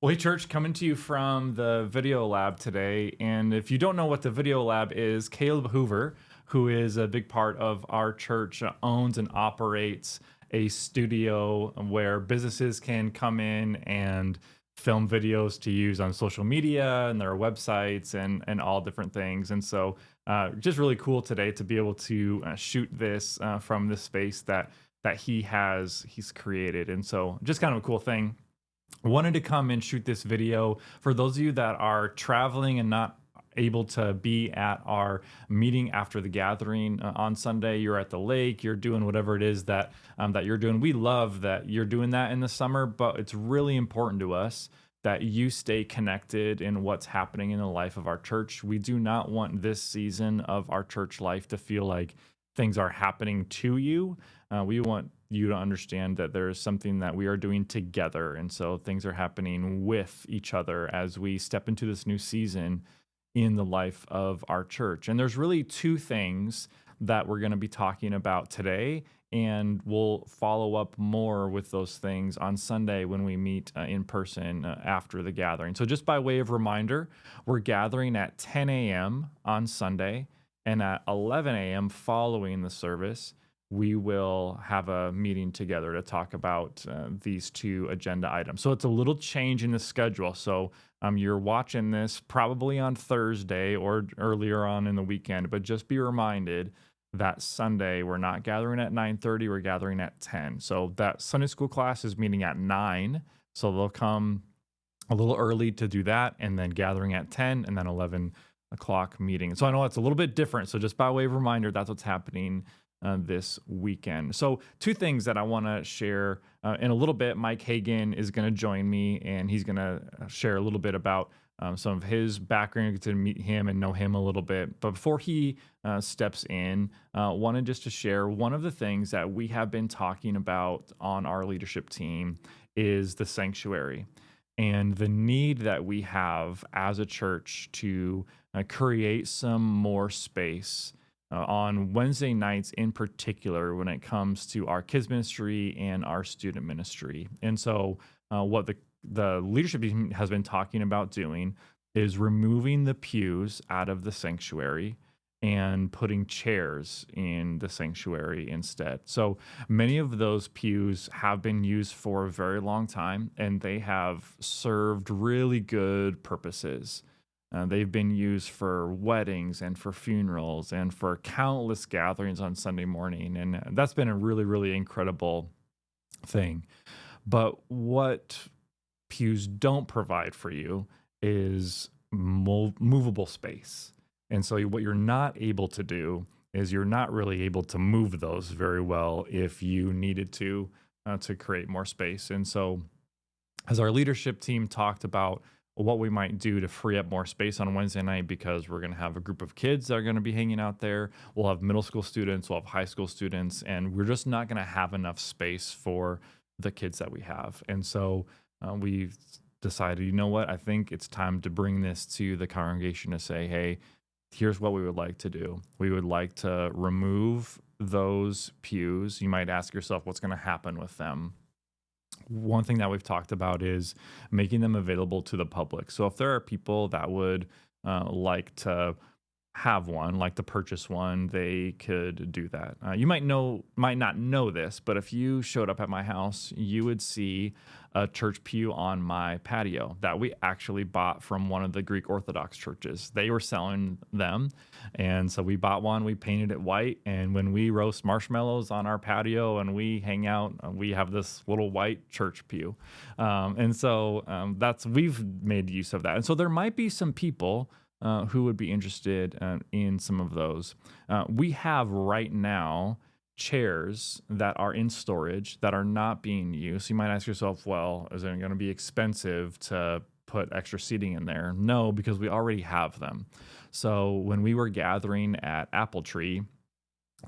Well, hey, church, coming to you from the video lab today. And if you don't know what the video lab is, Caleb Hoover, who is a big part of our church, owns and operates a studio where businesses can come in and film videos to use on social media and their websites and all different things. And so, just really cool today to be able to shoot this from this space that he's created. And so, just kind of a cool thing. Wanted to come and shoot this video for those of you that are traveling and not able to be at our meeting after the gathering on Sunday. You're at the lake, you're doing whatever it is that you're doing. We love that you're doing that in the summer, but it's really important to us that you stay connected in what's happening in the life of our church. We do not want this season of our church life to feel like things are happening to you. We want you to understand that there is something that we are doing together. And so things are happening with each other as we step into this new season in the life of our church. And there's really two things that we're going to be talking about today. And we'll follow up more with those things on Sunday when we meet in person after the gathering. So just by way of reminder, we're gathering at 10 a.m. on Sunday, and at 11 a.m. following the service, we will have a meeting together to talk about these two agenda items. So it's a little change in the schedule. So you're watching this probably on Thursday or earlier on in the weekend, but just be reminded that Sunday we're not gathering at 9:30, we're gathering at 10. So that Sunday school class is meeting at 9. So they'll come a little early to do that, and then gathering at 10, and then 11 o'clock meeting. So I know it's a little bit different. So just by way of reminder, that's what's happening this weekend. So two things that I want to share in a little bit. Mike Hagan is going to join me, and he's going to share a little bit about some of his background. You get to meet him and know him a little bit. But before he steps in, wanted just to share one of the things that we have been talking about on our leadership team is the sanctuary and the need that we have as a church to create some more space on Wednesday nights in particular when it comes to our kids ministry and our student ministry. And so what the leadership team has been talking about doing is removing the pews out of the sanctuary and putting chairs in the sanctuary instead. So many of those pews have been used for a very long time, and they have served really good purposes. They've been used for weddings and for funerals and for countless gatherings on Sunday morning. And that's been a really, really incredible thing. But what pews don't provide for you is movable space. And so what you're not able to do is you're not really able to move those very well if you needed to create more space. And so as our leadership team talked about what we might do to free up more space on Wednesday night, because we're going to have a group of kids that are going to be hanging out there. We'll have middle school students, we'll have high school students, and we're just not going to have enough space for the kids that we have. And so we've decided, you know what, I think it's time to bring this to the congregation to say, hey, here's what we would like to do. We would like to remove those pews. You might ask yourself, what's going to happen with them? One thing that we've talked about is making them available to the public. So if there are people that would like to have one, like to purchase one, they could do that. You might not know this, but if you showed up at my house, you would see a church pew on my patio that we actually bought from one of the Greek Orthodox churches. They were selling them, and so we bought one. We painted it white, and when we roast marshmallows on our patio and we hang out, we have this little white church pew, and so we've made use of that. And so there might be some people who would be interested in some of those. We have right now chairs that are in storage that are not being used. You might ask yourself, well, is it going to be expensive to put extra seating in there? No, because we already have them. So when we were gathering at Apple Tree,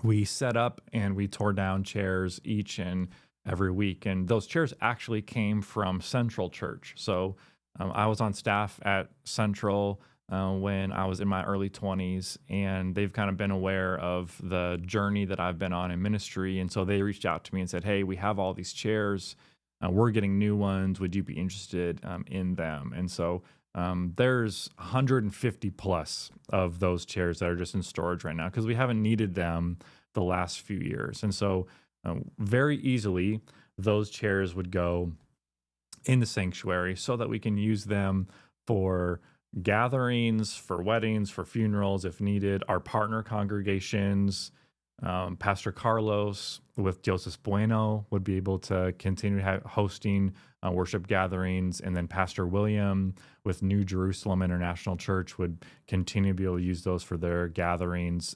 we set up and we tore down chairs each and every week. And those chairs actually came from Central Church. So I was on staff at Central when I was in my early 20s, and they've kind of been aware of the journey that I've been on in ministry. And so they reached out to me and said, hey, we have all these chairs. We're getting new ones. Would you be interested in them? And so there's 150 plus of those chairs that are just in storage right now because we haven't needed them the last few years. And so very easily, those chairs would go in the sanctuary so that we can use them for gatherings, for weddings, for funerals if needed, our partner congregations. Pastor Carlos with Joseph Bueno would be able to continue hosting worship gatherings. And then Pastor William with New Jerusalem International Church would continue to be able to use those for their gatherings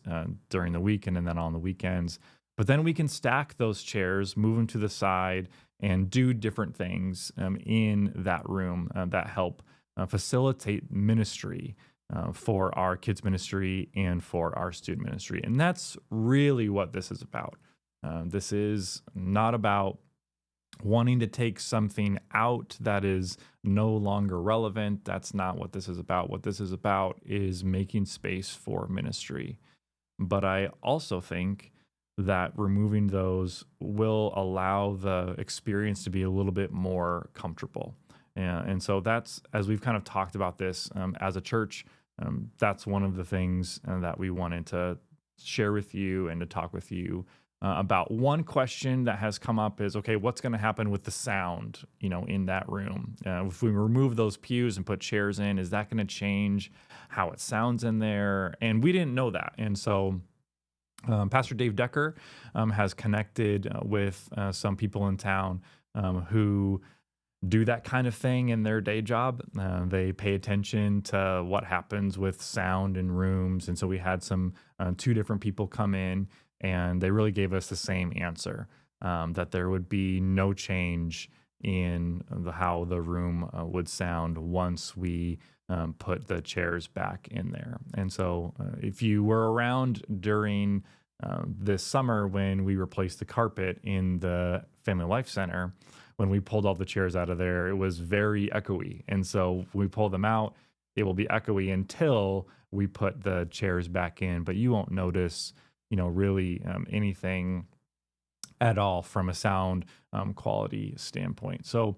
during the weekend and then on the weekends. But then we can stack those chairs, move them to the side, and do different things in that room that help facilitate ministry for our kids ministry and for our student ministry. And that's really what this is about. This is not about wanting to take something out that is no longer relevant. That's not what this is about. What this is about is making space for ministry. But I also think that removing those will allow the experience to be a little bit more comfortable. And so that's, as we've kind of talked about this as a church, that's one of the things that we wanted to share with you and to talk with you about. One question that has come up is, okay, what's going to happen with the sound, in that room? If we remove those pews and put chairs in, is that going to change how it sounds in there? And we didn't know that. And so Pastor Dave Decker has connected with some people in town who do that kind of thing in their day job. They pay attention to what happens with sound in rooms. And so we had two different people come in, and they really gave us the same answer, that there would be no change in how the room would sound once we put the chairs back in there. And so if you were around during this summer when we replaced the carpet in the Family Life Center, when we pulled all the chairs out of there, it was very echoey. And so when we pull them out, it will be echoey until we put the chairs back in. But you won't notice, really anything at all from a sound quality standpoint. So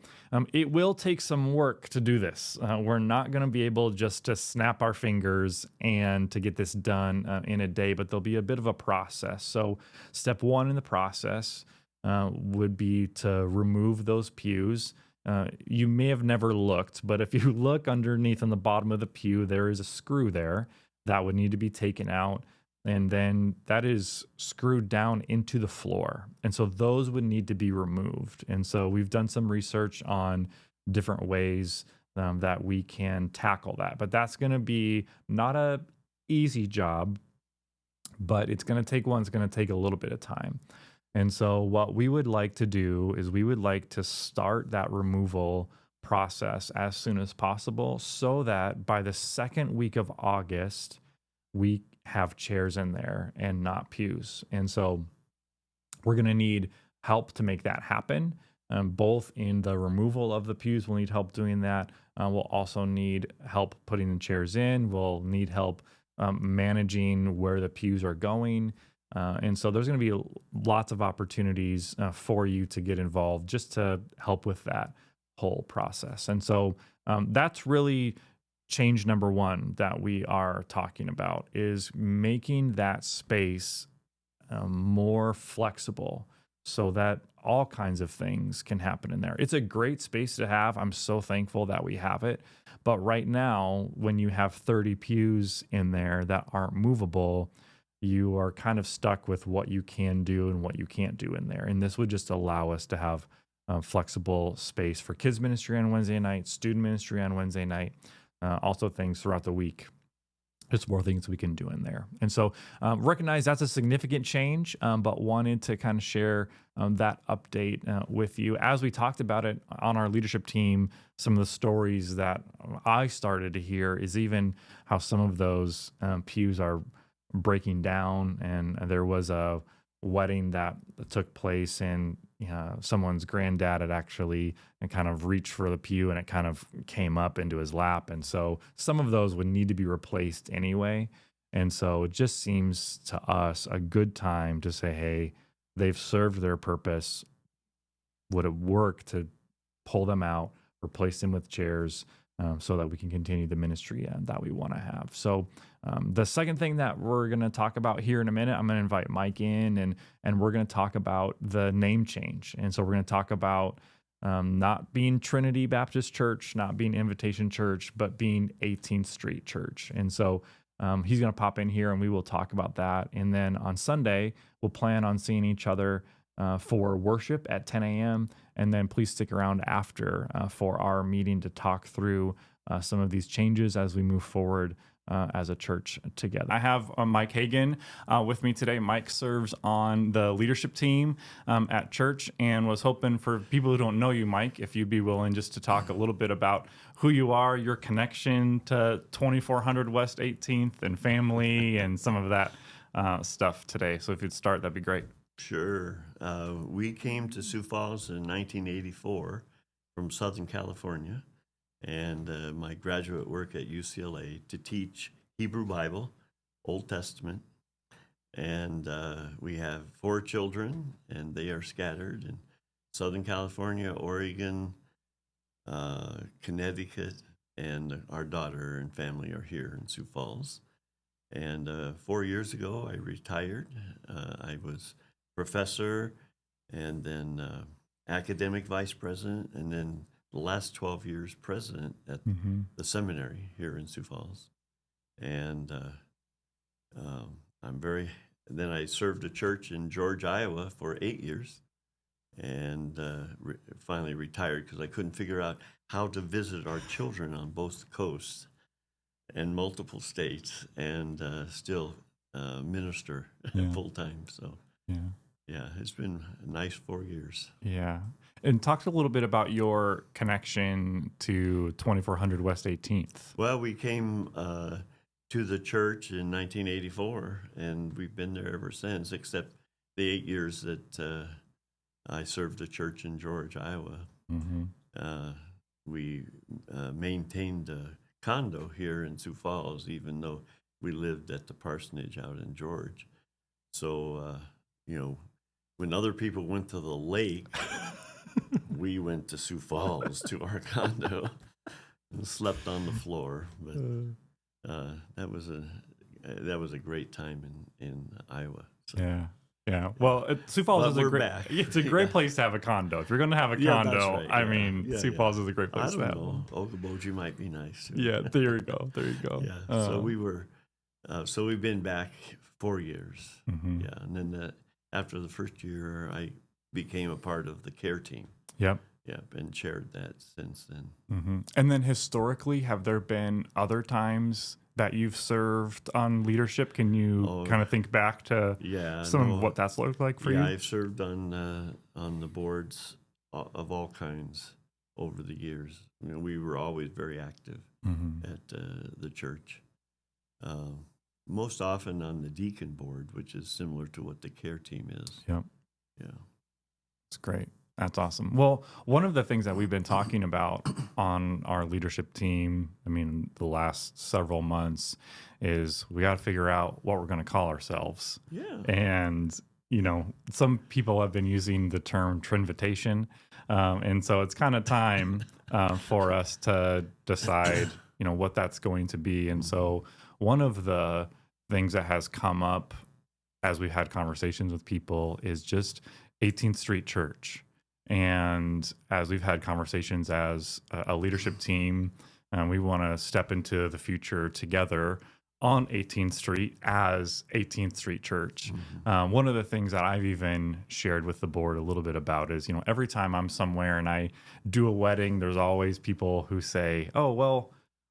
it will take some work to do this. We're not going to be able just to snap our fingers and to get this done in a day, but there'll be a bit of a process. So step one in the process would be to remove those pews. You may have never looked, but if you look underneath on the bottom of the pew, there is a screw there that would need to be taken out. And then that is screwed down into the floor. And so those would need to be removed. And so we've done some research on different ways that we can tackle that. But that's going to be not a easy job, but it's going to take a little bit of time. And so what we would like to do is we would like to start that removal process as soon as possible so that by the second week of August, we have chairs in there and not pews. And so we're going to need help to make that happen, both in the removal of the pews. We'll need help doing that. We'll also need help putting the chairs in. We'll need help managing where the pews are going. And so there's going to be lots of opportunities for you to get involved just to help with that whole process. And so that's really change number one that we are talking about, is making that space more flexible so that all kinds of things can happen in there. It's a great space to have. I'm so thankful that we have it. But right now, when you have 30 pews in there that aren't movable, you are kind of stuck with what you can do and what you can't do in there. And this would just allow us to have flexible space for kids ministry on Wednesday night, student ministry on Wednesday night, also things throughout the week. Just more things we can do in there. And so recognize that's a significant change, but wanted to kind of share that update with you. As we talked about it on our leadership team, some of the stories that I started to hear is even how some of those pews are breaking down. And there was a wedding that took place, and someone's granddad had actually kind of reached for the pew and it kind of came up into his lap. And so some of those would need to be replaced anyway. And so it just seems to us a good time to say, hey, they've served their purpose. Would it work to pull them out, replace them with chairs, so that we can continue the ministry that we want to have. So the second thing that we're going to talk about here in a minute, I'm going to invite Mike in, and we're going to talk about the name change. And so we're going to talk about not being Trinity Baptist Church, not being Invitation Church, but being 18th Street Church. And so he's going to pop in here and we will talk about that. And then on Sunday, we'll plan on seeing each other for worship at 10 a.m. And then please stick around after for our meeting to talk through some of these changes as we move forward as a church together. I have Mike Hagan with me today. Mike serves on the leadership team at church, and was hoping for people who don't know you, Mike, if you'd be willing just to talk a little bit about who you are, your connection to 2400 West 18th and family and some of that stuff today. So if you'd start, that'd be great. Sure. We came to Sioux Falls in 1984 from Southern California, and my graduate work at UCLA to teach Hebrew Bible, Old Testament, and we have 4 children, and they are scattered in Southern California, Oregon, Connecticut, and our daughter and family are here in Sioux Falls. And 4 years ago, I retired. I was professor, and then academic vice president, and then the last 12 years president at the seminary here in Sioux Falls. And then I served a church in George, Iowa for 8 years, and finally retired because I couldn't figure out how to visit our children on both coasts and multiple states and still minister full time. So yeah, it's been a nice 4 years. Yeah. And talk a little bit about your connection to 2400 West 18th. Well, we came to the church in 1984, and we've been there ever since, except the 8 years that I served a church in George, Iowa. We maintained a condo here in Sioux Falls, even though we lived at the parsonage out in George. So, when other people went to the lake, we went to Sioux Falls to our condo and slept on the floor. But that was a great time in Iowa. So. Yeah. Well, Sioux Falls is it's a great Yeah. place to have a condo. If you're going to have a Yeah, condo, that's right. Sioux Falls is a great place I to don't have know. one. Okoboji might be nice too. Yeah, there you go. Yeah. So we were, so we've been back 4 years. Yeah, and then after the first year, I became a part of the care team. Yep, and chaired that since then. And then historically, have there been other times that you've served on leadership? Can you kind of think back to some of what that's looked like for you? Yeah, I've served on the boards of all kinds over the years. We were always very active at the church. Most often on the deacon board, which is similar to what the care team is. Yep. Yeah. That's great. That's awesome. Well, one of the things that we've been talking about on our leadership team, the last several months, is we got to figure out what we're going to call ourselves. Yeah. And, some people have been using the term Trinvitation. And so it's kind of time for us to decide, what that's going to be. And so one of the things that has come up as we've had conversations with people is just 18th Street Church. And as we've had conversations as a leadership team, we want to step into the future together on 18th Street as 18th Street Church. One of the things that I've even shared with the board a little bit about is, every time I'm somewhere and I do a wedding, there's always people who say, oh, well,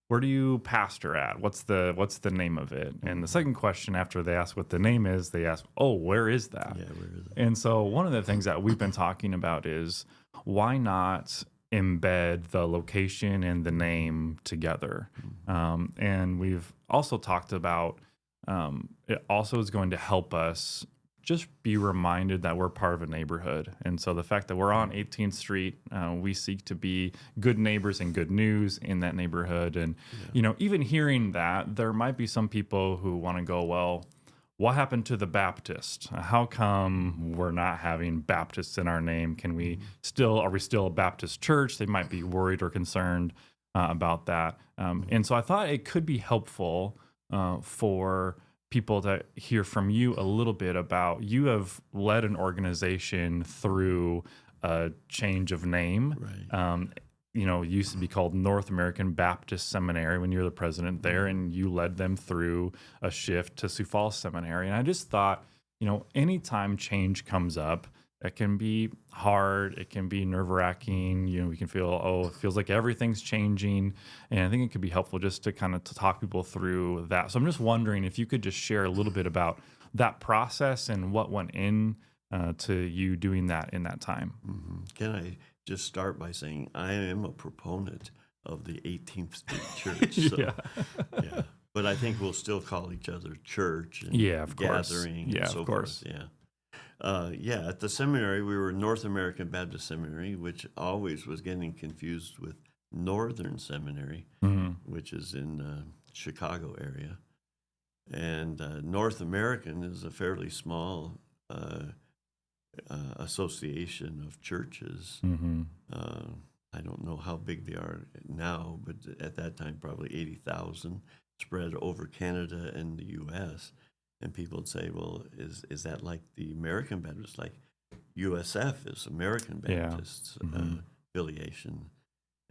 where do you pastor at? What's the name of it? And the second question after they ask what the name is, they ask, oh, where is that? Yeah, where is it? And so one of the things that we've been talking about is why not embed the location and the name together? And we've also talked about it also is going to help us just be reminded that we're part of a neighborhood. And so the fact that we're on 18th Street, we seek to be good neighbors and good news in that neighborhood. And, even hearing that, there might be some people who want to go, well, what happened to the Baptist? How come we're not having Baptists in our name? Are we still a Baptist church? They might be worried or concerned about that. And so I thought it could be helpful for people to hear from you a little bit about, you have led an organization through a change of name. Right. It used to be called North American Baptist Seminary when you were the president there, and you led them through a shift to Sioux Falls Seminary. And I just thought, anytime change comes up, it can be hard, it can be nerve-wracking. We can feel, it feels like everything's changing. And I think it could be helpful just to kind of to talk people through that. So I'm just wondering if you could just share a little bit about that process and what went in to you doing that in that time. Can I just start by saying I am a proponent of the 18th Street Church. So, yeah. But I think we'll still call each other church and of course. gathering and so of course. forth. At the seminary, we were North American Baptist Seminary, which always was getting confused with Northern Seminary, which is in the Chicago area. And North American is a fairly small association of churches. I don't know how big they are now, but at that time, probably 80,000 spread over Canada and the U.S. And people would say, well, is that like the American Baptist? Like USF is American Baptist affiliation.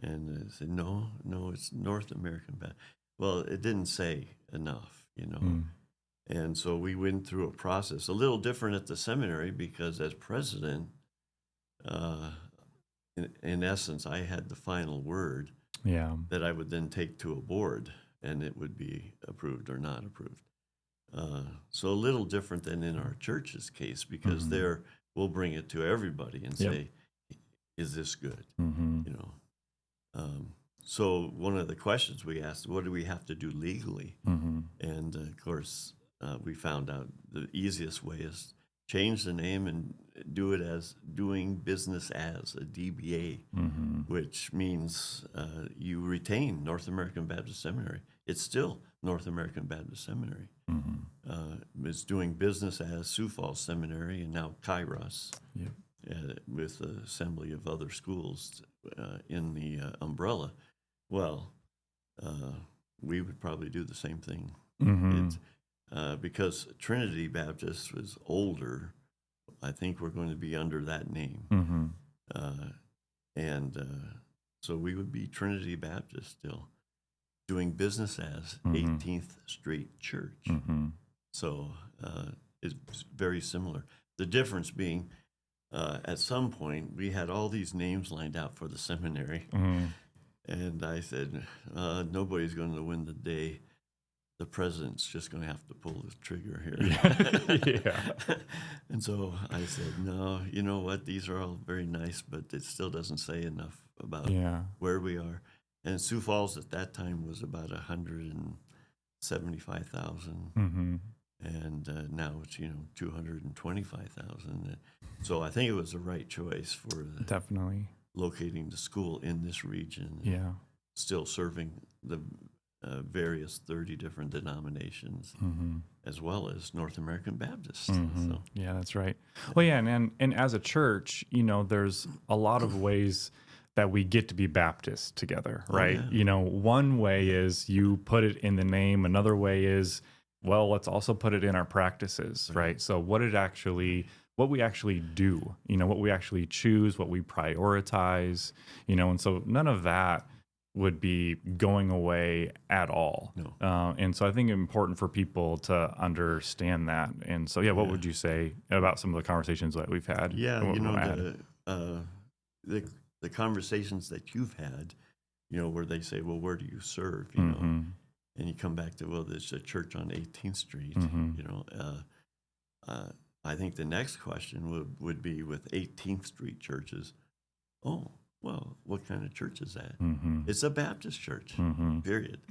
And I said, no, it's North American Baptist. Well, it didn't say enough, And so we went through a process, a little different at the seminary, because as president, in essence, I had the final word that I would then take to a board, and it would be approved or not approved. So a little different than in our church's case, because there we'll bring it to everybody and say, is this good? So one of the questions we asked, what do we have to do legally? And of course, we found out the easiest way is change the name and do it as doing business as a DBA, which means you retain North American Baptist Seminary. It's still North American Baptist Seminary. It's doing business as Sioux Falls Seminary and now Kairos, with the assembly of other schools in the umbrella. Well, we would probably do the same thing. Because Trinity Baptist was older, I think we're going to be under that name. So we would be Trinity Baptist still, doing business as 18th Street Church. So it's very similar. The difference being, at some point, we had all these names lined out for the seminary. And I said, nobody's going to win the day. The president's just going to have to pull the trigger here. And so I said, no, you know what? These are all very nice, but it still doesn't say enough about where we are. And Sioux Falls at that time was about 175,000. And now it's, 225,000. So I think it was the right choice for definitely locating the school in this region. Still serving the various 30 different denominations, as well as North American Baptists. So. Yeah, that's right. Well, and as a church, there's a lot of ways that we get to be Baptist together, right? One way is you put it in the name. Another way is, well, let's also put it in our practices, right? So what we actually do, what we actually choose, what we prioritize, and so none of that would be going away at all. No. And so I think it's important for people to understand that. And so, what would you say about some of the conversations that we've had? The conversations that you've had, where they say, well, where do you serve? And you come back to, well, there's a church on 18th Street. I think the next question would be with 18th Street churches. Oh, well, what kind of church is that? It's a Baptist church, period.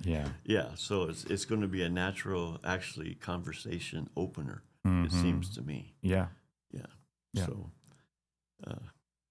So it's going to be a natural, actually, conversation opener, it seems to me. So,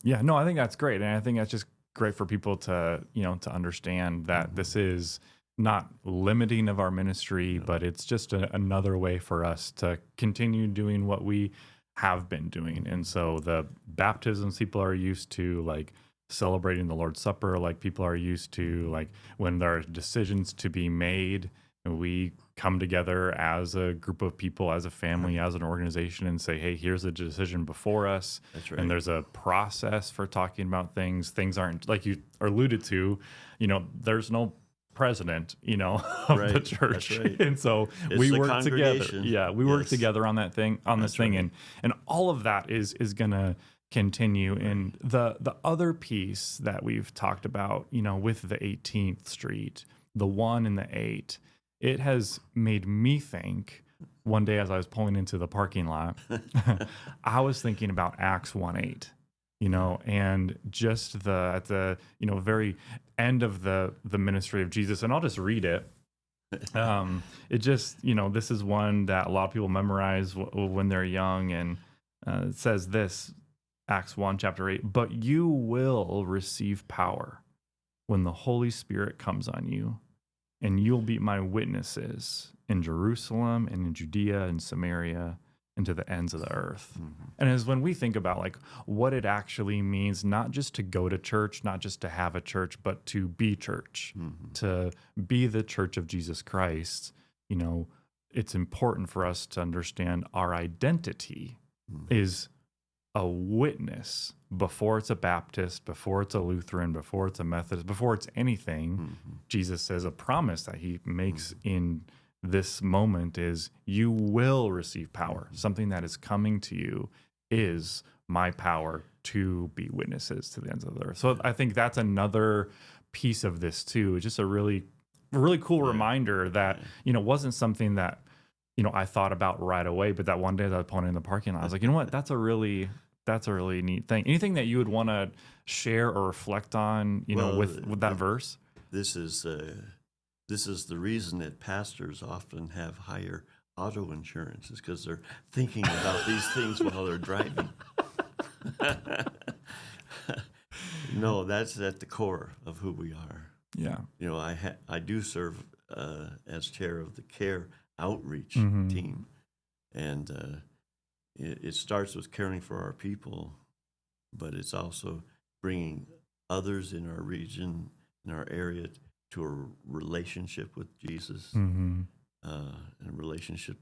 no, I think that's great. And I think that's just great for people to, to understand that this is not limiting of our ministry, but it's just another way for us to continue doing what we have been doing. And so the baptisms people are used to, like celebrating the Lord's Supper, like people are used to, like when there are decisions to be made, and we come together as a group of people, as a family, as an organization, and say, hey, here's a decision before us. That's right. And there's a process for talking about things. Things aren't, like you alluded to, there's no president, of the Right. church. That's right. And so It's we the work together. congregation. Yeah, we work Yes. together on that thing, on this That's thing. right. And all of that is gonna continue. And the other piece that we've talked about, with the 18th Street, the 1 and the 8, it has made me think. One day as I was pulling into the parking lot, I was thinking about Acts 1:8, and just at the very end of the ministry of Jesus. And I'll just read it. It just, this is one that a lot of people memorize when they're young. And it says this, Acts 1, chapter 8, but you will receive power when the Holy Spirit comes on you, and you'll be my witnesses in Jerusalem and in Judea and Samaria and to the ends of the earth. Mm-hmm. And as when we think about like what it actually means, not just to go to church, not just to have a church, but to be church, to be the church of Jesus Christ, it's important for us to understand our identity is a witness before it's a Baptist, before it's a Lutheran, before it's a Methodist, before it's anything. Jesus says a promise that he makes in this moment is you will receive power. Something that is coming to you is my power to be witnesses to the ends of the earth. So I think that's another piece of this too. It's just a really cool reminder that, wasn't something that, I thought about right away, but that one day as I was pulling in the parking lot, I was like, you know what, that's a really neat thing. Anything that you would want to share or reflect on, with that verse? This is the reason that pastors often have higher auto insurance, is because they're thinking about these things while they're driving. No, that's at the core of who we are. Yeah. I do serve as chair of the CARE outreach team, and it starts with caring for our people, but it's also bringing others in our region, in our area, to a relationship with Jesus, and a relationship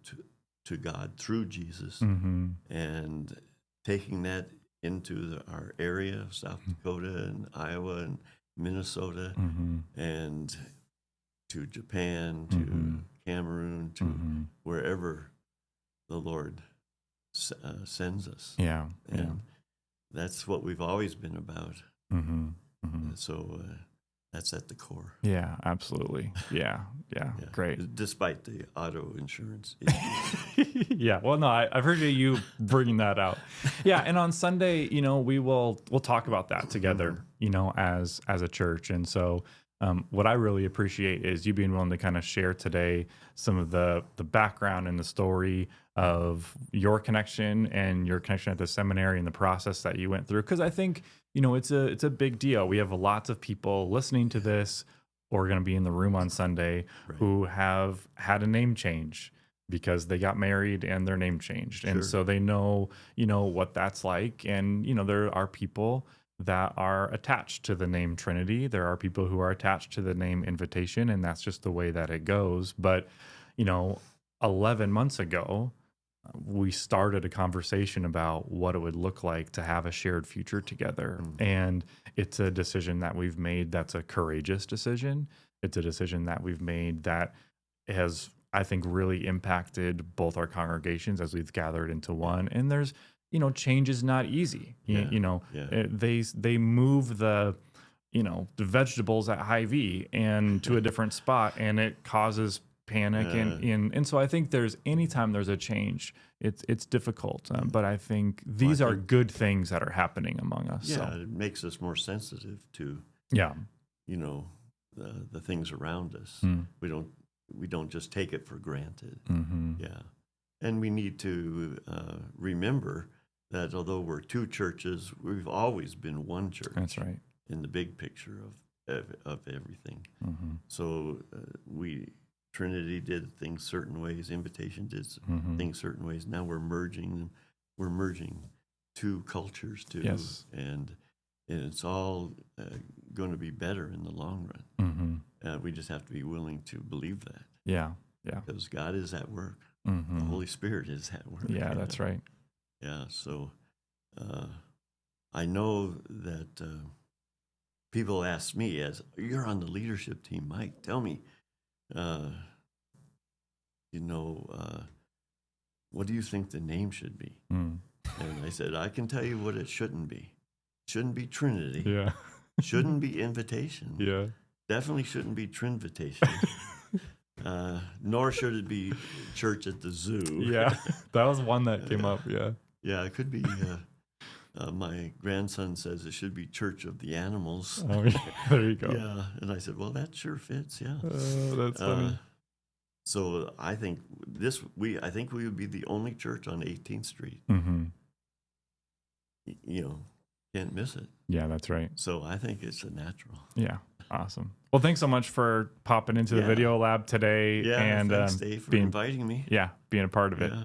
to God through Jesus, and taking that into our area of South Dakota and Iowa and Minnesota, and to Japan, to Cameroon, to wherever the Lord sends us. Yeah. And that's what we've always been about. So that's at the core. Yeah, absolutely. Yeah. Great. Despite the auto insurance issues. Yeah. Well, no, I appreciate you bringing that out. Yeah. And on Sunday, we'll talk about that together, as a church. And so what I really appreciate is you being willing to kind of share today some of the background and the story of your connection and your connection at the seminary and the process that you went through. Because I think, it's a big deal. We have lots of people listening to this or going to be in the room on Sunday who have had a name change because they got married and their name changed. And so they know, what that's like. And, there are people that are attached to the name Trinity. There are people who are attached to the name Invitation, and that's just the way that it goes. But, 11 months ago, we started a conversation about what it would look like to have a shared future together. And it's a decision that we've made that's a courageous decision. It's a decision that we've made that has, I think, really impacted both our congregations as we've gathered into one. And there's, change is not easy. They move the vegetables at Hy-Vee and to a different spot, and it causes panic. And so I think anytime there's a change, it's difficult. But I think these are good things that are happening among us. Yeah, it makes us more sensitive to, the things around us. We don't just take it for granted. Yeah. And we need to remember that although we're two churches, we've always been one church. That's right. In the big picture of of everything. Mm-hmm. So Trinity did things certain ways, Invitation did Mm-hmm. things certain ways. Now we're merging them. We're merging two cultures too, Yes. and it's all going to be better in the long run. Mm-hmm. We just have to be willing to believe that. Yeah. Yeah. Because God is at work. Mm-hmm. The Holy Spirit is at work. Yeah, that's right. Yeah, so I know that people ask me, as you're on the leadership team, Mike, tell me, what do you think the name should be? Mm. And I said, I can tell you what it shouldn't be. Shouldn't be Trinity. Yeah. Shouldn't be Invitation. Yeah. Definitely shouldn't be Trinvitation. Nor should it be Church at the Zoo. Yeah. That was one that came up. Yeah. Yeah, it could be. My grandson says it should be Church of the Animals. Oh, yeah. There you go. Yeah, and I said, well, that sure fits. Yeah. That's funny. So I think we would be the only church on 18th Street. Mm-hmm. Can't miss it. Yeah, that's right. So I think it's a natural. Yeah. Awesome. Well, thanks so much for popping into the video lab today Yeah, and thanks, Dave, for inviting me. Yeah, being a part of it. Yeah.